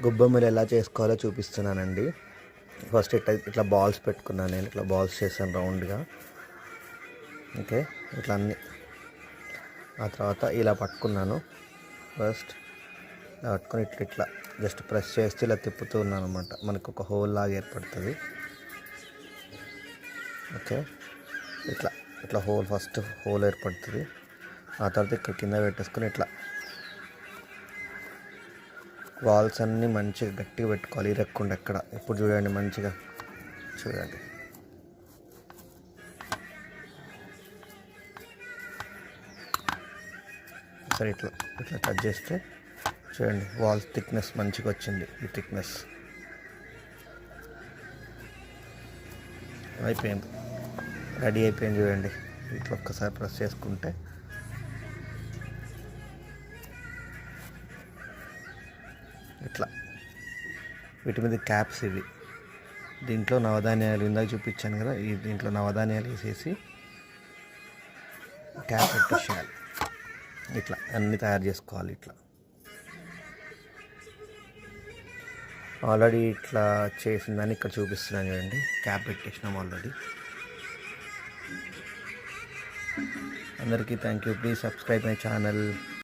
గొబ్బెమ్మలు ఎలా చేసుకోవాలో చూపిస్తున్నానండి. ఫస్ట్ ఇట్లా బాల్స్ పెట్టుకున్నాను. నేను ఇట్లా బాల్స్ చేశాను రౌండ్గా. ఓకే, ఇట్లా అన్నీ. ఆ తర్వాత ఇలా పట్టుకున్నాను. ఫస్ట్ ఇలా పట్టుకొని ఇట్లా జస్ట్ ప్రెస్ చేస్తే ఇలా తిప్పుతూ ఉన్నాను అనమాట. మనకు ఒక హోల్ లాగా ఏర్పడుతుంది. ఓకే, ఇట్లా ఫస్ట్ హోల్ ఏర్పడుతుంది. ఆ తర్వాత ఇక్కడ కింద పెట్టేసుకొని ఇట్లా వాల్స్ అన్నీ మంచిగా గట్టిగా పెట్టుకోవాలి, ఇరక్కుండా ఎక్కడ. ఇప్పుడు చూడండి, మంచిగా చూడండి. సరే, ఇట్లా కట్ చేస్తే చూడండి వాల్స్ థిక్నెస్ మంచిగా వచ్చింది. ఈ థిక్నెస్ అయిపోయింది, రెడీ అయిపోయింది. చూడండి, ఇట్లా ఒక్కసారి ప్రెస్ చేసుకుంటే ఇట్లా వీటి మీద క్యాప్స్ ఇవి. దీంట్లో నవధాన్యాలు ఇందాక చూపించాను కదా, దీంట్లో నవధాన్యాలు వేసేసి క్యాప్ పెట్టేసేయాలి. ఇట్లా అన్నీ తయారు చేసుకోవాలి. ఇట్లా ఆల్రెడీ ఇట్లా చేసిందని ఇక్కడ చూపిస్తున్నాను చూడండి. క్యాప్ పెట్టేసినాం ఆల్రెడీ. అందరికీ thank you. Please subscribe my channel.